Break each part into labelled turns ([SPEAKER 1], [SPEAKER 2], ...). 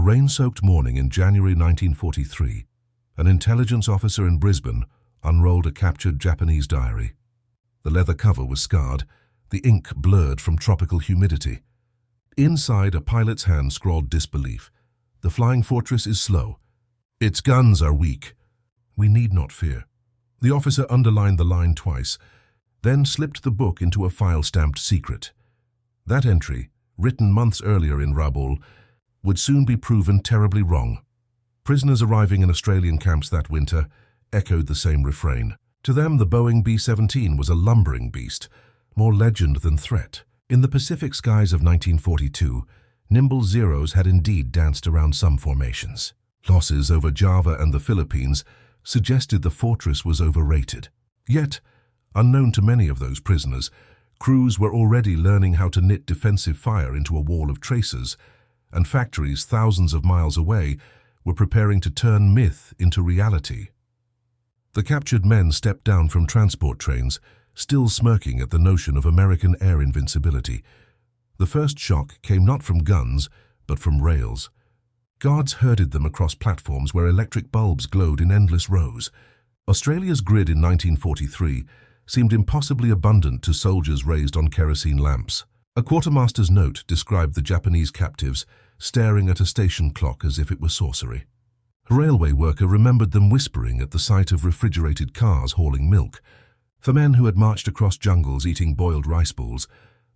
[SPEAKER 1] rain-soaked morning in January 1943, an intelligence officer in Brisbane unrolled a captured Japanese diary. The leather cover was scarred, the ink blurred from tropical humidity. Inside, a pilot's hand scrawled disbelief. "The Flying Fortress is slow. Its guns are weak. We need not fear." The officer underlined the line twice, then slipped the book into a file stamped secret. That entry, written months earlier in Rabaul, would soon be proven terribly wrong. Prisoners arriving in Australian camps that winter echoed the same refrain. To them, the Boeing B-17 was a lumbering beast, more legend than threat. In the Pacific skies of 1942, nimble Zeros had indeed danced around some formations. Losses over Java and the Philippines suggested the fortress was overrated. Yet, unknown to many of those prisoners, crews were already learning how to knit defensive fire into a wall of tracers, and factories thousands of miles away were preparing to turn myth into reality. The captured men stepped down from transport trains, still smirking at the notion of American air invincibility. The first shock came not from guns, but from rails. Guards herded them across platforms where electric bulbs glowed in endless rows. Australia's grid in 1943 seemed impossibly abundant to soldiers raised on kerosene lamps. A quartermaster's note described the Japanese captives staring at a station clock as if it were sorcery. A railway worker remembered them whispering at the sight of refrigerated cars hauling milk. For men who had marched across jungles eating boiled rice balls,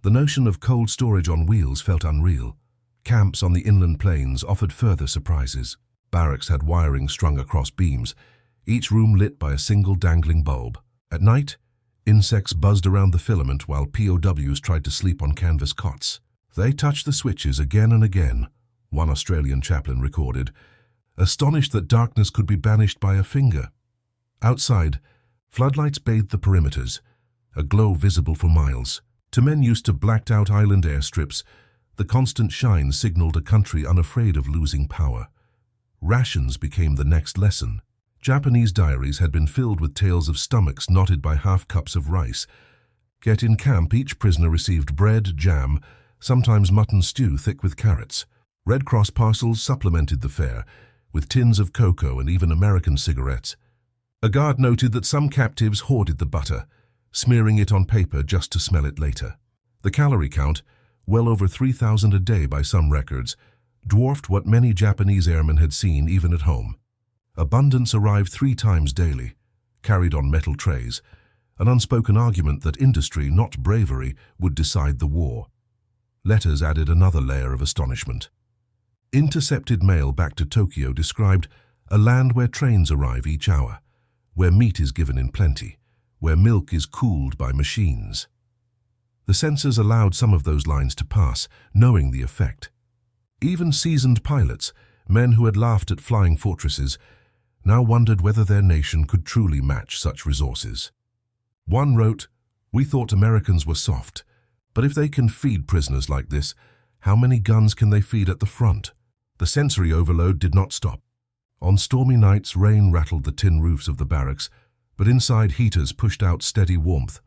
[SPEAKER 1] the notion of cold storage on wheels felt unreal. Camps on the inland plains offered further surprises. Barracks had wiring strung across beams, each room lit by a single dangling bulb. At night, insects buzzed around the filament while POWs tried to sleep on canvas cots. "They touched the switches again and again," one Australian chaplain recorded, astonished that darkness could be banished by a finger. Outside, floodlights bathed the perimeters, a glow visible for miles. To men used to blacked-out island airstrips, the constant shine signaled a country unafraid of losing power. Rations became the next lesson. Japanese diaries had been filled with tales of stomachs knotted by half-cups of rice. Yet in camp, each prisoner received bread, jam, sometimes mutton stew thick with carrots. Red Cross parcels supplemented the fare, with tins of cocoa and even American cigarettes. A guard noted that some captives hoarded the butter, smearing it on paper just to smell it later. The calorie count, well over 3,000 a day by some records, dwarfed what many Japanese airmen had seen even at home. Abundance arrived 3 times daily, carried on metal trays, an unspoken argument that industry, not bravery, would decide the war. Letters added another layer of astonishment. Intercepted mail back to Tokyo described a land where trains arrive each hour, where meat is given in plenty, where milk is cooled by machines. The censors allowed some of those lines to pass, knowing the effect. Even seasoned pilots, men who had laughed at flying fortresses, now wondered whether their nation could truly match such resources. One wrote, "We thought Americans were soft, but if they can feed prisoners like this, how many guns can they feed at the front?" The sensory overload did not stop. On stormy nights, rain rattled the tin roofs of the barracks, but inside heaters pushed out steady warmth.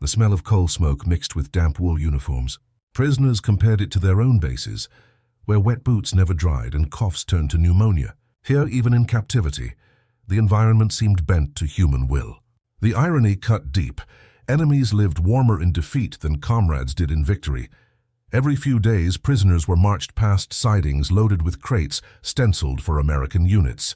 [SPEAKER 1] The smell of coal smoke mixed with damp wool uniforms. Prisoners compared it to their own bases, where wet boots never dried and coughs turned to pneumonia. Here, even in captivity, the environment seemed bent to human will. The irony cut deep. Enemies lived warmer in defeat than comrades did in victory. Every few days, prisoners were marched past sidings loaded with crates stenciled for American units.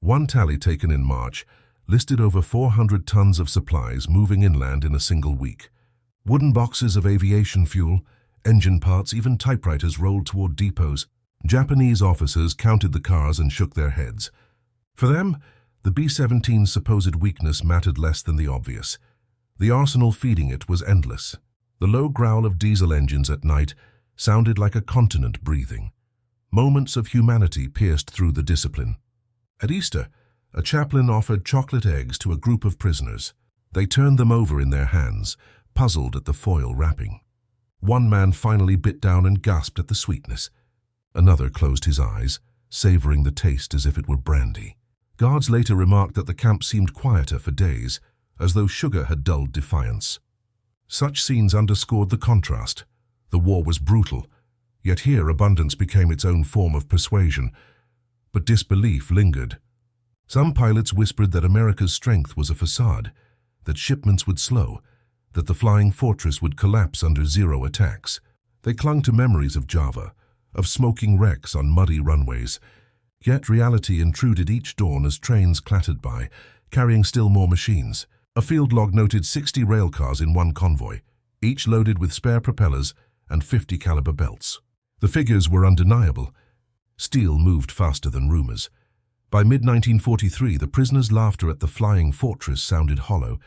[SPEAKER 1] One tally taken in March listed over 400 tons of supplies moving inland in a single week. Wooden boxes of aviation fuel, engine parts, even typewriters rolled toward depots. Japanese officers counted the cars and shook their heads. For them, the B-17's supposed weakness mattered less than the obvious. The arsenal feeding it was endless. The low growl of diesel engines at night sounded like a continent breathing. Moments of humanity pierced through the discipline. At Easter, a chaplain offered chocolate eggs to a group of prisoners. They turned them over in their hands, puzzled at the foil wrapping. One man finally bit down and gasped at the sweetness. Another closed his eyes, savoring the taste as if it were brandy. Guards later remarked that the camp seemed quieter for days, as though sugar had dulled defiance. Such scenes underscored the contrast. The war was brutal, Yet here abundance became its own form of persuasion. But disbelief lingered. Some pilots whispered that America's strength was a facade, that shipments would slow, that the flying fortress would collapse under zero attacks. They clung to memories of Java, of smoking wrecks on muddy runways. Yet reality intruded each dawn as trains clattered by, carrying still more machines. A field log noted 60 railcars in one convoy, each loaded with spare propellers and 50 caliber belts. The figures were undeniable. Steel moved faster than rumors. By mid-1943, the prisoners' laughter at the flying fortress sounded hollow.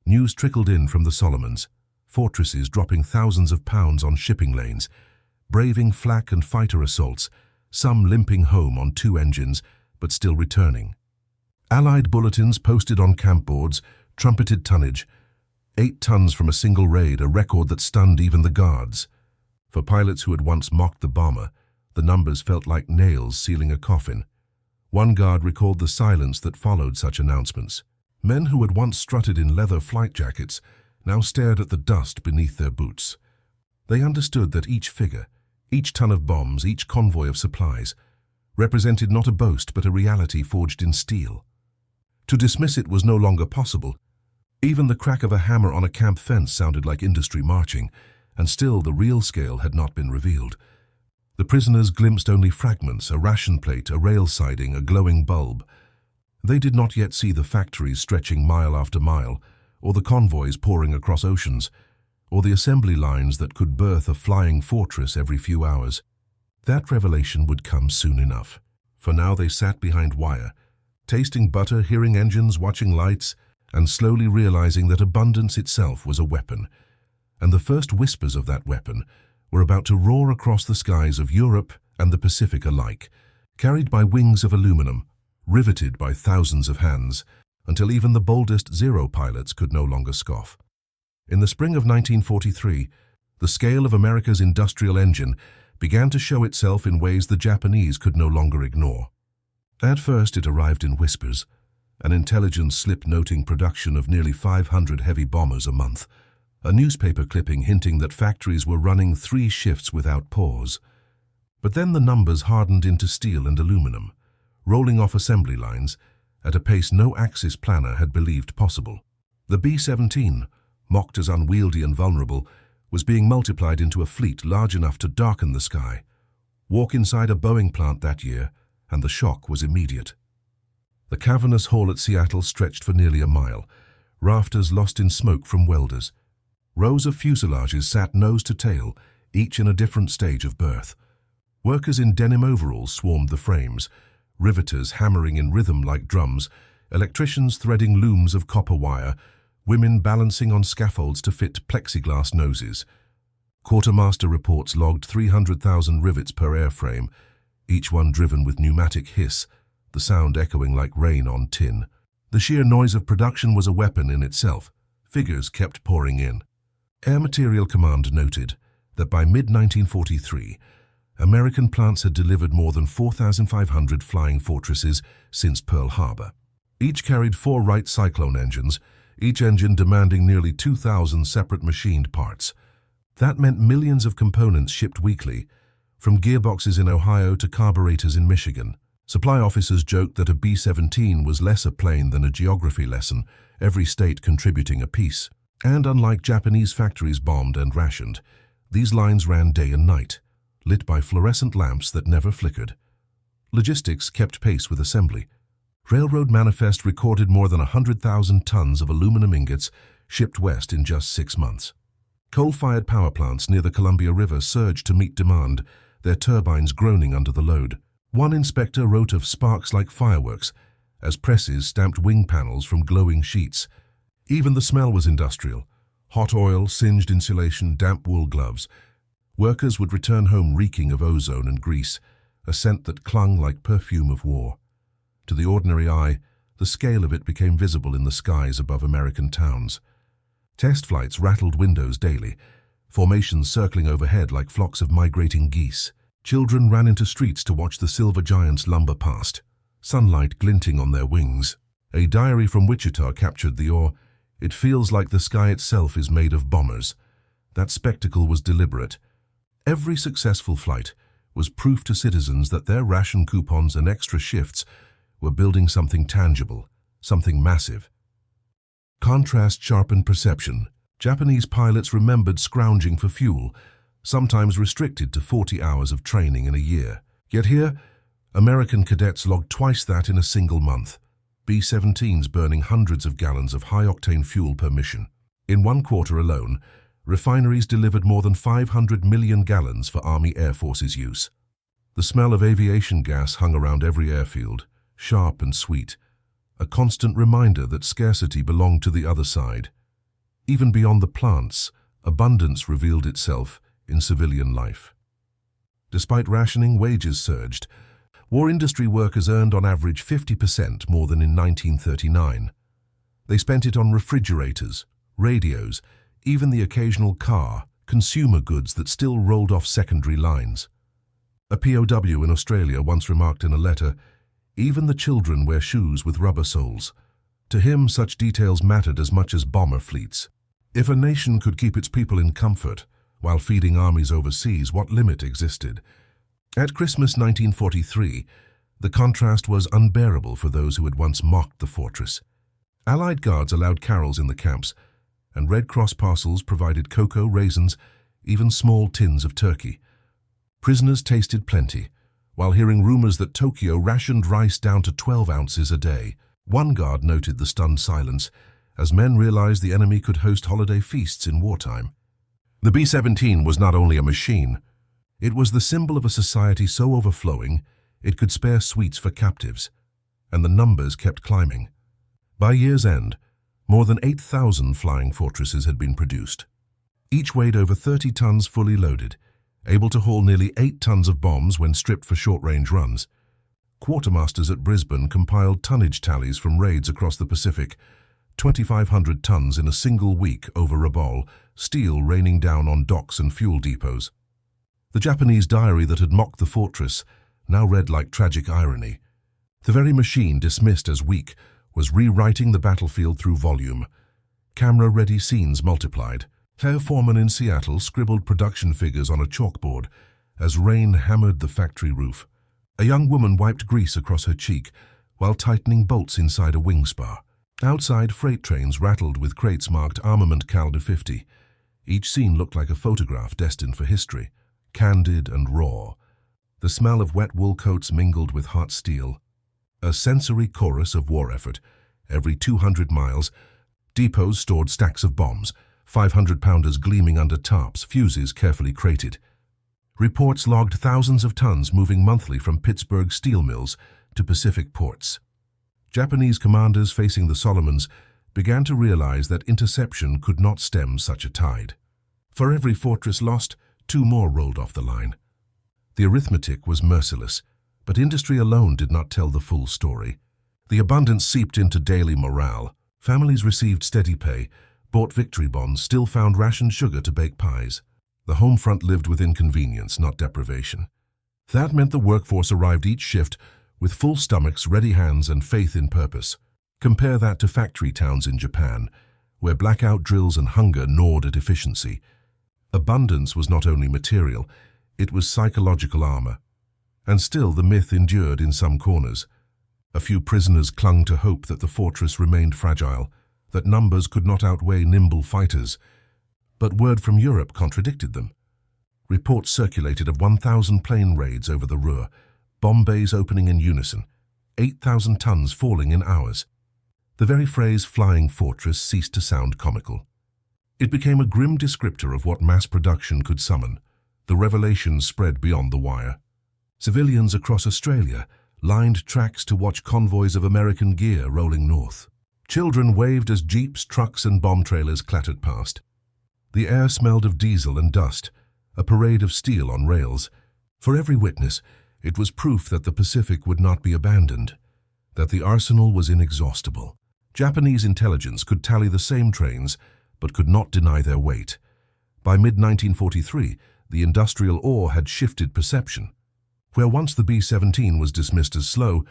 [SPEAKER 1] News trickled in from the Solomons, fortresses dropping thousands of pounds on shipping lanes, braving flak and fighter assaults, some limping home on 2 engines, but still returning. Allied bulletins posted on camp boards trumpeted tonnage, 8 tons from a single raid, a record that stunned even the guards. For pilots who had once mocked the bomber, the numbers felt like nails sealing a coffin. One guard recalled the silence that followed such announcements. Men who had once strutted in leather flight jackets now stared at the dust beneath their boots. They understood that each figure, each ton of bombs, each convoy of supplies, represented not a boast but a reality forged in steel. To dismiss it was no longer possible. Even the crack of a hammer on a camp fence sounded like industry marching, and still the real scale had not been revealed. The prisoners glimpsed only fragments, a ration plate, a rail siding, a glowing bulb. They did not yet see the factories stretching mile after mile, or the convoys pouring across oceans, or the assembly lines that could birth a flying fortress every few hours. That revelation would come soon enough. For now they sat behind wire, tasting butter, hearing engines, watching lights, and slowly realizing that abundance itself was a weapon. And the first whispers of that weapon were about to roar across the skies of Europe and the Pacific alike, carried by wings of aluminum, riveted by thousands of hands, until even the boldest Zero pilots could no longer scoff. In the spring of 1943, the scale of America's industrial engine began to show itself in ways the Japanese could no longer ignore. At first it arrived in whispers, an intelligence slip noting production of nearly 500 heavy bombers a month, a newspaper clipping hinting that factories were running 3 shifts without pause. But then the numbers hardened into steel and aluminum, rolling off assembly lines at a pace no Axis planner had believed possible. The B-17, mocked as unwieldy and vulnerable, was being multiplied into a fleet large enough to darken the sky. Walk inside a Boeing plant that year, and the shock was immediate. The cavernous hall at Seattle stretched for nearly a mile, rafters lost in smoke from welders. Rows of fuselages sat nose to tail, each in a different stage of birth. Workers in denim overalls swarmed the frames, riveters hammering in rhythm like drums, electricians threading looms of copper wire, women balancing on scaffolds to fit plexiglass noses. Quartermaster reports logged 300,000 rivets per airframe, each one driven with pneumatic hiss, the sound echoing like rain on tin. The sheer noise of production was a weapon in itself. Figures kept pouring in. Air Materiel Command noted that by mid-1943, American plants had delivered more than 4,500 flying fortresses since Pearl Harbor. Each carried 4 Wright Cyclone engines, each engine demanding nearly 2,000 separate machined parts. That meant millions of components shipped weekly, from gearboxes in Ohio to carburetors in Michigan. Supply officers joked that a B-17 was less a plane than a geography lesson, every state contributing a piece. And unlike Japanese factories bombed and rationed, these lines ran day and night, lit by fluorescent lamps that never flickered. Logistics kept pace with assembly. Railroad Manifest recorded more than 100,000 tons of aluminum ingots shipped west in just 6 months. Coal-fired power plants near the Columbia River surged to meet demand, their turbines groaning under the load. One inspector wrote of sparks like fireworks, as presses stamped wing panels from glowing sheets. Even the smell was industrial. Hot oil, singed insulation, damp wool gloves. Workers would return home reeking of ozone and grease, a scent that clung like perfume of war. To the ordinary eye, the scale of it became visible in the skies above American towns. Test flights rattled windows daily, formations circling overhead like flocks of migrating geese. Children ran into streets to watch the silver giants lumber past, sunlight glinting on their wings. A diary from Wichita captured the awe. It feels like the sky itself is made of bombers. That spectacle was deliberate. Every successful flight was proof to citizens that their ration coupons and extra shifts were building something tangible, something massive. Contrast sharpened perception. Japanese pilots remembered scrounging for fuel, sometimes restricted to 40 hours of training in a year. Yet here, American cadets logged twice that in a single month. B-17s burning hundreds of gallons of high-octane fuel per mission. In one quarter alone, refineries delivered more than 500 million gallons for Army Air Force's use. The smell of aviation gas hung around every airfield, sharp and sweet, a constant reminder that scarcity belonged to the other side. Even beyond the plants, abundance revealed itself in civilian life. Despite rationing, wages surged. War industry workers earned on average 50% more than in 1939. They spent it on refrigerators, radios, even the occasional car, consumer goods that still rolled off secondary lines. A POW in Australia once remarked in a letter, "Even the children wear shoes with rubber soles." To him, such details mattered as much as bomber fleets. If a nation could keep its people in comfort while feeding armies overseas, what limit existed? At Christmas 1943, the contrast was unbearable for those who had once mocked the fortress. Allied guards allowed carols in the camps, and Red Cross parcels provided cocoa, raisins, even small tins of turkey. Prisoners tasted plenty, while hearing rumors that Tokyo rationed rice down to 12 ounces a day. One guard noted the stunned silence, as men realized the enemy could host holiday feasts in wartime. The B-17 was not only a machine, it was the symbol of a society so overflowing it could spare sweets for captives, and the numbers kept climbing. By year's end, more than 8,000 flying fortresses had been produced. Each weighed over 30 tons fully loaded, able to haul nearly 8 tons of bombs when stripped for short-range runs. Quartermasters at Brisbane compiled tonnage tallies from raids across the Pacific, 2,500 tons in a single week over Rabaul, steel raining down on docks and fuel depots. The Japanese diary that had mocked the fortress now read like tragic irony. The very machine dismissed as weak was rewriting the battlefield through volume. Camera-ready scenes multiplied. Claire Foreman in Seattle scribbled production figures on a chalkboard as rain hammered the factory roof. A young woman wiped grease across her cheek while tightening bolts inside a wing spar. Outside, freight trains rattled with crates marked Armament Cal 50. Each scene looked like a photograph destined for history, candid and raw. The smell of wet wool coats mingled with hot steel. A sensory chorus of war effort. Every 200 miles, depots stored stacks of bombs, 500-pounders gleaming under tarps, fuses carefully crated. Reports logged thousands of tons moving monthly from Pittsburgh steel mills to Pacific ports. Japanese commanders facing the Solomons began to realize that interception could not stem such a tide. For every fortress lost, 2 more rolled off the line. The arithmetic was merciless, but industry alone did not tell the full story. The abundance seeped into daily morale. Families received steady pay, bought victory bonds, still found rationed sugar to bake pies. The home front lived with inconvenience, not deprivation. That meant the workforce arrived each shift with full stomachs, ready hands, and faith in purpose. Compare that to factory towns in Japan, where blackout drills and hunger gnawed at efficiency. Abundance was not only material, it was psychological armor. And still the myth endured in some corners. A few prisoners clung to hope that the fortress remained fragile, that numbers could not outweigh nimble fighters. But word from Europe contradicted them. Reports circulated of 1,000 plane raids over the Ruhr, bomb bays opening in unison, 8,000 tons falling in hours. The very phrase flying fortress ceased to sound comical. It became a grim descriptor of what mass production could summon. The revelations spread beyond the wire. Civilians across Australia lined tracks to watch convoys of American gear rolling north. Children waved as jeeps, trucks, and bomb trailers clattered past. The air smelled of diesel and dust, a parade of steel on rails. For every witness, it was proof that the Pacific would not be abandoned, that the arsenal was inexhaustible. Japanese intelligence could tally the same trains, but could not deny their weight. By mid-1943, the industrial awe had shifted perception. Where once the B-17 was dismissed as slow,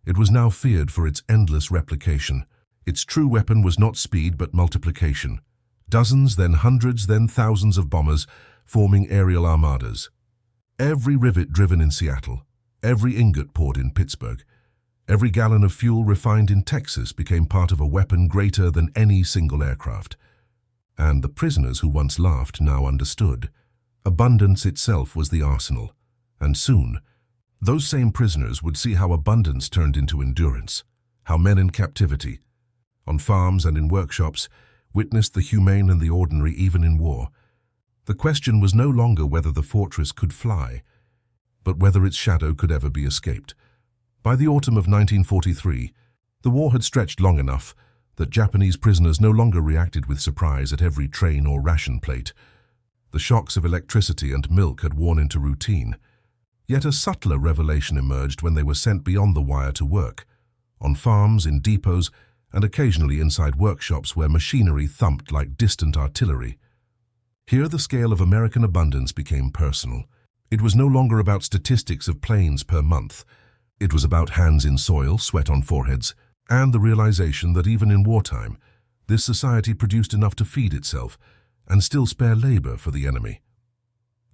[SPEAKER 1] it was now feared for its endless replication. Its true weapon was not speed but multiplication. Dozens, then hundreds, then thousands of bombers, forming aerial armadas. Every rivet driven in Seattle, every ingot poured in Pittsburgh, every gallon of fuel refined in Texas became part of a weapon greater than any single aircraft. And the prisoners who once laughed now understood. Abundance itself was the arsenal, and soon, those same prisoners would see how abundance turned into endurance, how men in captivity, on farms and in workshops, witnessed the humane and the ordinary even in war. The question was no longer whether the fortress could fly, but whether its shadow could ever be escaped. By the autumn of 1943, the war had stretched long enough that Japanese prisoners no longer reacted with surprise at every train or ration plate. The shocks of electricity and milk had worn into routine. Yet a subtler revelation emerged when they were sent beyond the wire to work, on farms, in depots, and occasionally inside workshops where machinery thumped like distant artillery. Here the scale of American abundance became personal. It was no longer about statistics of planes per month. It was about hands in soil, sweat on foreheads, and the realization that even in wartime, this society produced enough to feed itself and still spare labor for the enemy.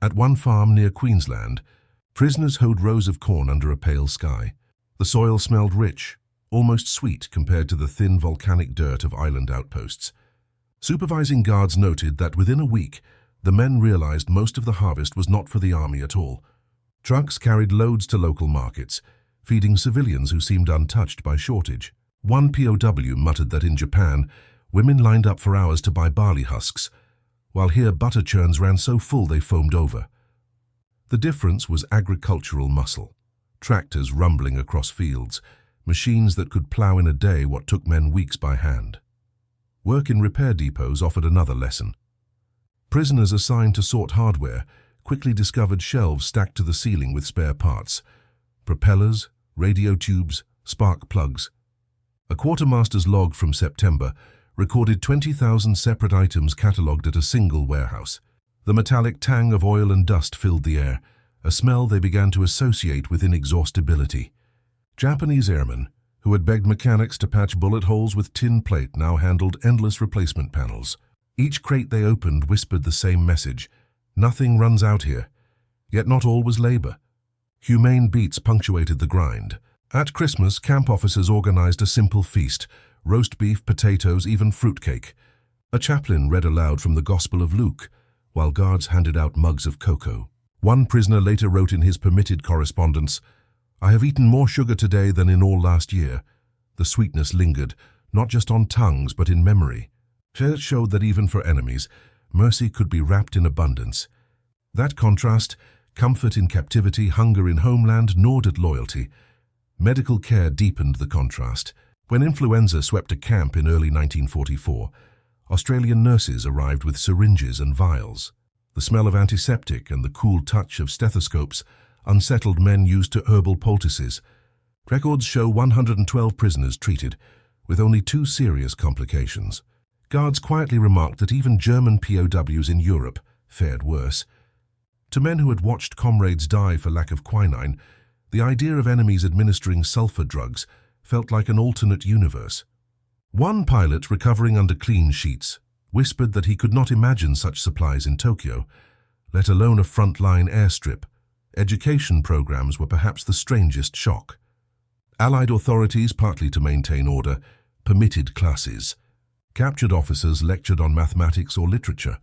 [SPEAKER 1] At one farm near Queensland, prisoners hoed rows of corn under a pale sky. The soil smelled rich, almost sweet compared to the thin volcanic dirt of island outposts. Supervising guards noted that within a week, the men realized most of the harvest was not for the army at all. Trucks carried loads to local markets, feeding civilians who seemed untouched by shortage. One POW muttered that in Japan, women lined up for hours to buy barley husks, while here butter churns ran so full they foamed over. The difference was agricultural muscle, tractors rumbling across fields, machines that could plow in a day what took men weeks by hand. Work in repair depots offered another lesson. Prisoners assigned to sort hardware quickly discovered shelves stacked to the ceiling with spare parts, propellers, radio tubes, spark plugs. A quartermaster's log from September recorded 20,000 separate items catalogued at a single warehouse. The metallic tang of oil and dust filled the air, a smell they began to associate with inexhaustibility. Japanese airmen, who had begged mechanics to patch bullet holes with tin plate, now handled endless replacement panels. Each crate they opened whispered the same message: nothing runs out here. Yet not all was labor. Humane beats punctuated the grind. At Christmas, camp officers organized a simple feast: roast beef, potatoes, even fruitcake. A chaplain read aloud from the Gospel of Luke, while guards handed out mugs of cocoa. One prisoner later wrote in his permitted correspondence, "I have eaten more sugar today than in all last year." The sweetness lingered, not just on tongues, but in memory. It showed that even for enemies, mercy could be wrapped in abundance. That contrast, comfort in captivity, hunger in homeland, gnawed at loyalty. Medical care deepened the contrast. When influenza swept a camp in early 1944, Australian nurses arrived with syringes and vials. The smell of antiseptic and the cool touch of stethoscopes unsettled men used to herbal poultices. Records show 112 prisoners treated, with only 2 serious complications. Guards quietly remarked that even German POWs in Europe fared worse. To men who had watched comrades die for lack of quinine, the idea of enemies administering sulfur drugs felt like an alternate universe. One pilot, recovering under clean sheets, whispered that he could not imagine such supplies in Tokyo, let alone a front-line airstrip. Education programs were perhaps the strangest shock. Allied authorities, partly to maintain order, permitted classes. Captured officers lectured on mathematics or literature,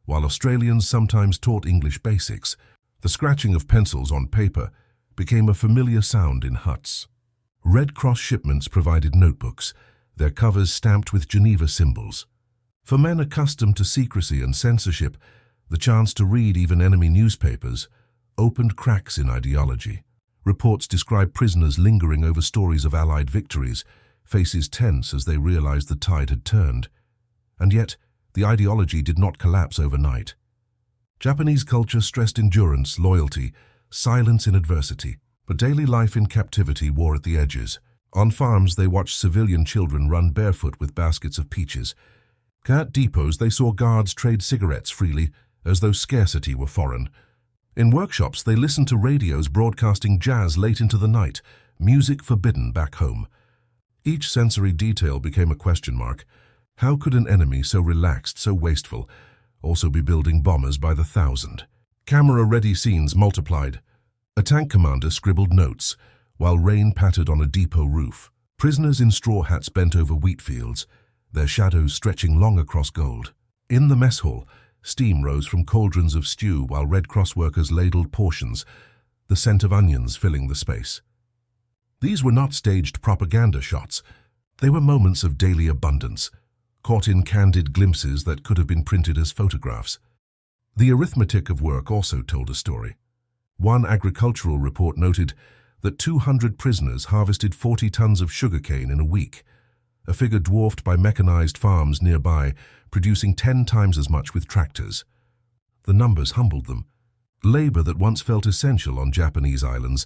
[SPEAKER 1] while Australians sometimes taught English basics. The scratching of pencils on paper became a familiar sound in huts. Red Cross shipments provided notebooks, their covers stamped with Geneva symbols. For men accustomed to secrecy and censorship, the chance to read even enemy newspapers opened cracks in ideology. Reports describe prisoners lingering over stories of Allied victories, faces tense as they realized the tide had turned. And yet, the ideology did not collapse overnight. Japanese culture stressed endurance, loyalty, silence in adversity, but daily life in captivity wore at the edges. On farms, they watched civilian children run barefoot with baskets of peaches. At depots, they saw guards trade cigarettes freely, as though scarcity were foreign. In workshops, they listened to radios broadcasting jazz late into the night, music forbidden back home. Each sensory detail became a question mark. How could an enemy so relaxed, so wasteful, also be building bombers by the thousand. Camera-ready scenes multiplied. A tank commander scribbled notes, while rain pattered on a depot roof. Prisoners in straw hats bent over wheat fields, their shadows stretching long across gold. In the mess hall, steam rose from cauldrons of stew while Red Cross workers ladled portions, the scent of onions filling the space. These were not staged propaganda shots. They were moments of daily abundance, caught in candid glimpses that could have been printed as photographs. The arithmetic of work also told a story. One agricultural report noted that 200 prisoners harvested 40 tons of sugarcane in a week, a figure dwarfed by mechanized farms nearby, producing 10 times as much with tractors. The numbers humbled them. Labor that once felt essential on Japanese islands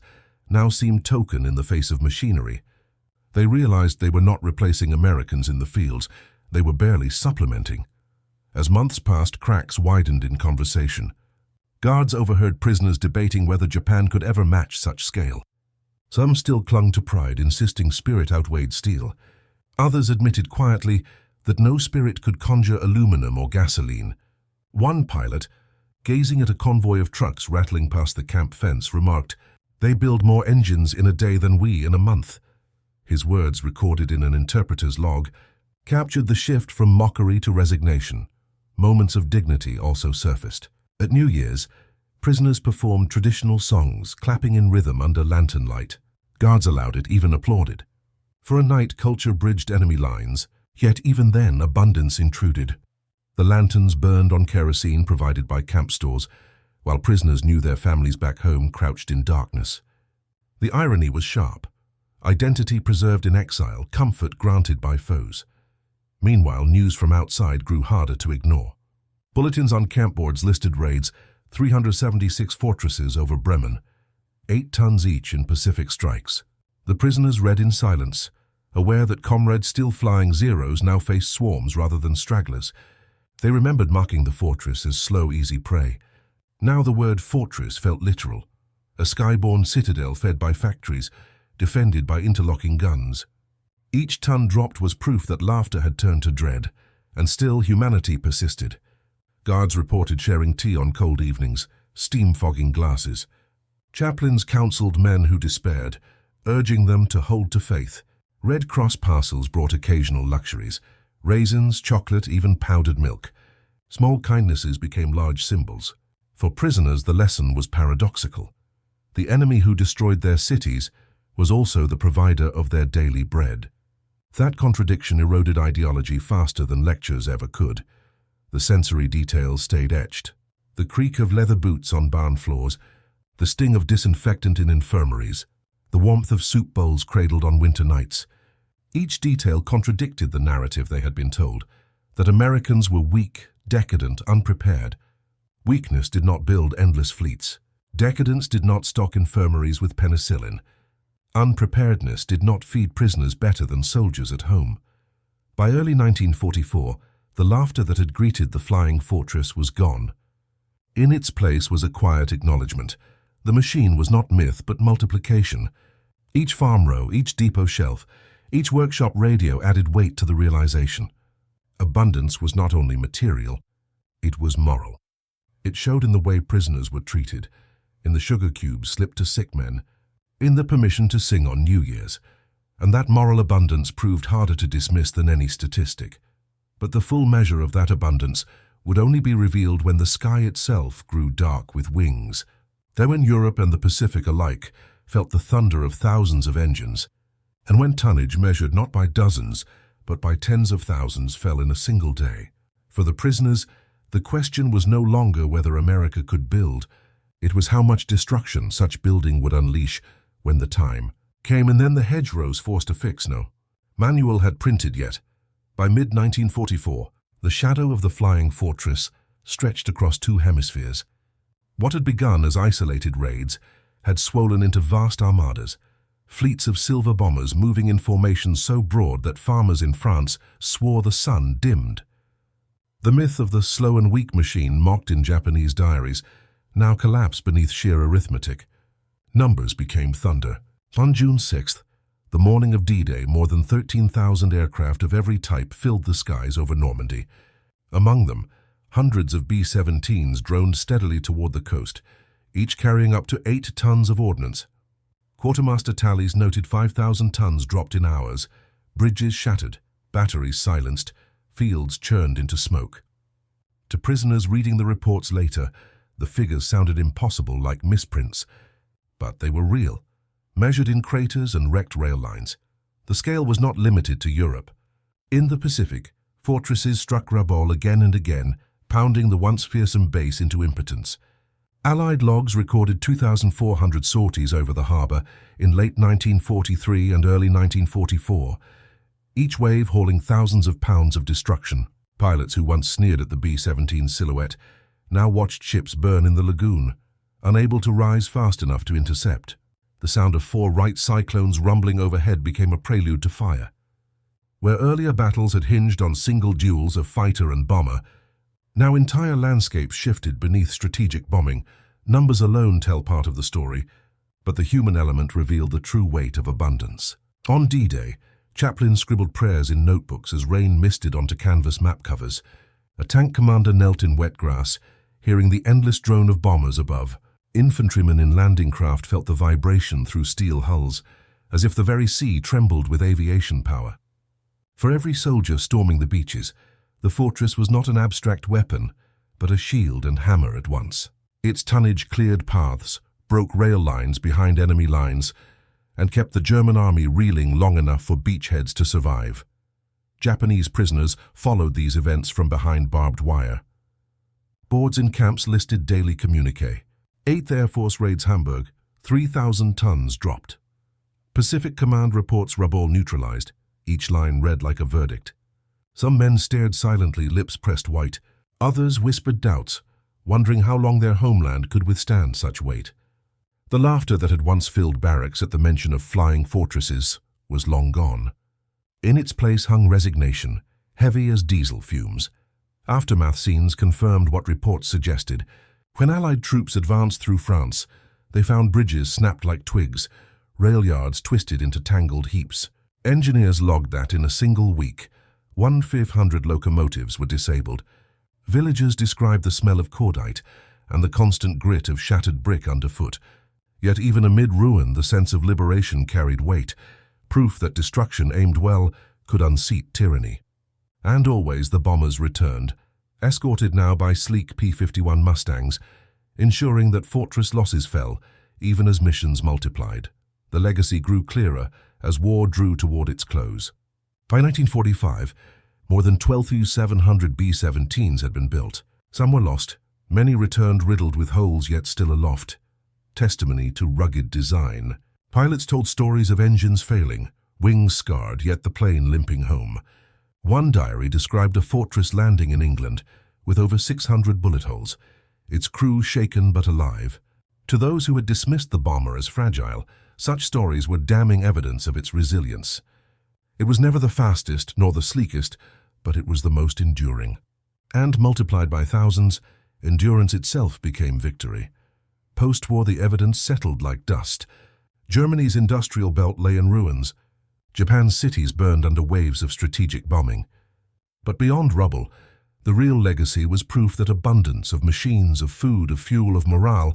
[SPEAKER 1] now seemed token in the face of machinery. They realized they were not replacing Americans in the fields, they were barely supplementing. As months passed, cracks widened in conversation. Guards overheard prisoners debating whether Japan could ever match such scale. Some still clung to pride, insisting spirit outweighed steel. Others admitted quietly that no spirit could conjure aluminum or gasoline. One pilot, gazing at a convoy of trucks rattling past the camp fence, remarked, "They build more engines in a day than we in a month." His words, recorded in an interpreter's log, captured the shift from mockery to resignation. Moments of dignity also surfaced. At New Year's, prisoners performed traditional songs, clapping in rhythm under lantern light. Guards allowed it, even applauded. For a night, culture bridged enemy lines, yet even then abundance intruded. The lanterns burned on kerosene provided by camp stores, while prisoners knew their families back home crouched in darkness. The irony was sharp. Identity preserved in exile, comfort granted by foes. Meanwhile, news from outside grew harder to ignore. Bulletins on camp boards listed raids, 376 fortresses over Bremen, 8 tons each in Pacific strikes. The prisoners read in silence, aware that comrades still flying Zeros now faced swarms rather than stragglers. They remembered marking the fortress as slow, easy prey. Now the word fortress felt literal, a skyborne citadel fed by factories, defended by interlocking guns. Each ton dropped was proof that laughter had turned to dread, and still humanity persisted. Guards reported sharing tea on cold evenings, steam-fogging glasses. Chaplains counseled men who despaired, urging them to hold to faith. Red Cross parcels brought occasional luxuries, raisins, chocolate, even powdered milk. Small kindnesses became large symbols. For prisoners, the lesson was paradoxical. The enemy who destroyed their cities was also the provider of their daily bread. That contradiction eroded ideology faster than lectures ever could. The sensory details stayed etched. The creak of leather boots on barn floors, the sting of disinfectant in infirmaries, the warmth of soup bowls cradled on winter nights. Each detail contradicted the narrative they had been told, that Americans were weak, decadent, unprepared. Weakness did not build endless fleets. Decadence did not stock infirmaries with penicillin. Unpreparedness did not feed prisoners better than soldiers at home. By early 1944, the laughter that had greeted the flying fortress was gone. In its place was a quiet acknowledgement. The machine was not myth but multiplication. Each farm row, each depot shelf, each workshop radio added weight to the realization. Abundance was not only material, it was moral. It showed in the way prisoners were treated, in the sugar cubes slipped to sick men, in the permission to sing on New Year's, and that moral abundance proved harder to dismiss than any statistic. But the full measure of that abundance would only be revealed when the sky itself grew dark with wings. Then when Europe and the Pacific alike felt the thunder of thousands of engines, and when tonnage measured not by dozens, but by tens of thousands fell in a single day. For the prisoners, the question was no longer whether America could build. It was how much destruction such building would unleash when the time came. And then the hedgerows forced a fix. No manual had printed yet. By mid-1944, the shadow of the flying fortress stretched across 2 hemispheres. What had begun as isolated raids had swollen into vast armadas, fleets of silver bombers moving in formations so broad that farmers in France swore the sun dimmed. The myth of the slow and weak machine mocked in Japanese diaries now collapsed beneath sheer arithmetic. Numbers became thunder. On June 6th, the morning of D-Day, more than 13,000 aircraft of every type filled the skies over Normandy. Among them, Hundreds of B-17s droned steadily toward the coast, each carrying up to 8 tons of ordnance. Quartermaster tallies noted 5,000 tons dropped in hours, bridges shattered, batteries silenced, fields churned into smoke. To prisoners reading the reports later, the figures sounded impossible, like misprints. But they were real, measured in craters and wrecked rail lines. The scale was not limited to Europe. In the Pacific, fortresses struck Rabaul again and again, pounding the once fearsome base into impotence. Allied logs recorded 2,400 sorties over the harbour in late 1943 and early 1944, each wave hauling thousands of pounds of destruction. Pilots who once sneered at the B-17 silhouette now watched ships burn in the lagoon, unable to rise fast enough to intercept. The sound of 4 Wright Cyclones rumbling overhead became a prelude to fire. Where earlier battles had hinged on single duels of fighter and bomber, now entire landscapes shifted beneath strategic bombing. Numbers alone tell part of the story, but the human element revealed the true weight of abundance. On D-Day, chaplains scribbled prayers in notebooks as rain misted onto canvas map covers. A tank commander knelt in wet grass, hearing the endless drone of bombers above. Infantrymen in landing craft felt the vibration through steel hulls, as if the very sea trembled with aviation power. For every soldier storming the beaches, the fortress was not an abstract weapon, but a shield and hammer at once. Its tonnage cleared paths, broke rail lines behind enemy lines, and kept the German army reeling long enough for beachheads to survive. Japanese prisoners followed these events from behind barbed wire. Boards in camps listed daily communique. 8th Air Force raids Hamburg, 3,000 tons dropped. Pacific Command reports Rabaul neutralized. Each line read like a verdict. Some men stared silently, lips pressed white. Others whispered doubts, wondering how long their homeland could withstand such weight. The laughter that had once filled barracks at the mention of flying fortresses was long gone. In its place hung resignation, heavy as diesel fumes. Aftermath scenes confirmed what reports suggested. When Allied troops advanced through France, they found bridges snapped like twigs, rail yards twisted into tangled heaps. Engineers logged that in a single week, 1,500 locomotives were disabled. Villagers described the smell of cordite and the constant grit of shattered brick underfoot. Yet even amid ruin, the sense of liberation carried weight, proof that destruction aimed well could unseat tyranny. And always the bombers returned, escorted now by sleek P-51 Mustangs, ensuring that fortress losses fell, even as missions multiplied. The legacy grew clearer as war drew toward its close. By 1945, more than 12,700 B-17s had been built. Some were lost, many returned riddled with holes yet still aloft, testimony to rugged design. Pilots told stories of engines failing, wings scarred, yet the plane limping home. One diary described a fortress landing in England with over 600 bullet holes, its crew shaken but alive. To those who had dismissed the bomber as fragile, such stories were damning evidence of its resilience. It was never the fastest nor the sleekest, but it was the most enduring. And multiplied by thousands, endurance itself became victory. Post-war, the evidence settled like dust. Germany's industrial belt lay in ruins. Japan's cities burned under waves of strategic bombing. But beyond rubble, the real legacy was proof that abundance of machines, of food, of fuel, of morale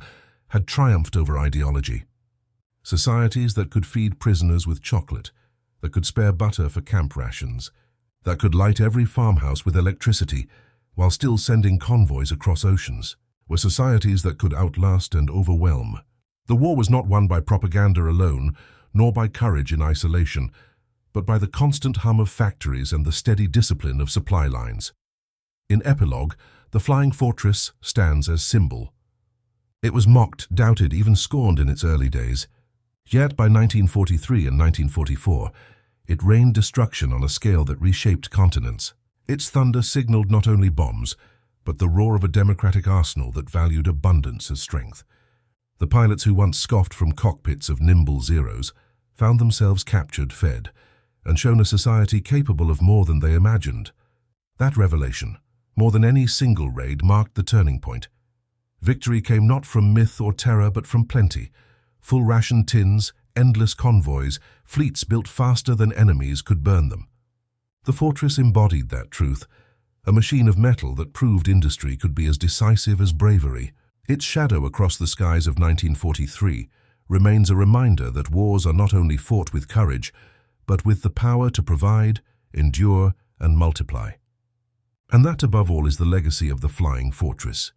[SPEAKER 1] had triumphed over ideology. Societies that could feed prisoners with chocolate, that could spare butter for camp rations, that could light every farmhouse with electricity while still sending convoys across oceans, were societies that could outlast and overwhelm. The war was not won by propaganda alone, nor by courage in isolation, but by the constant hum of factories and the steady discipline of supply lines. In epilogue, the Flying Fortress stands as symbol. It was mocked, doubted, even scorned in its early days. Yet by 1943 and 1944, it rained destruction on a scale that reshaped continents. Its thunder signaled not only bombs, but the roar of a democratic arsenal that valued abundance as strength. The pilots who once scoffed from cockpits of nimble Zeros found themselves captured, fed, and shown a society capable of more than they imagined. That revelation, more than any single raid, marked the turning point. Victory came not from myth or terror, but from plenty. Full ration tins, endless convoys, fleets built faster than enemies could burn them. The fortress embodied that truth, a machine of metal that proved industry could be as decisive as bravery. Its shadow across the skies of 1943 remains a reminder that wars are not only fought with courage, but with the power to provide, endure, and multiply. And that above all is the legacy of the Flying Fortress.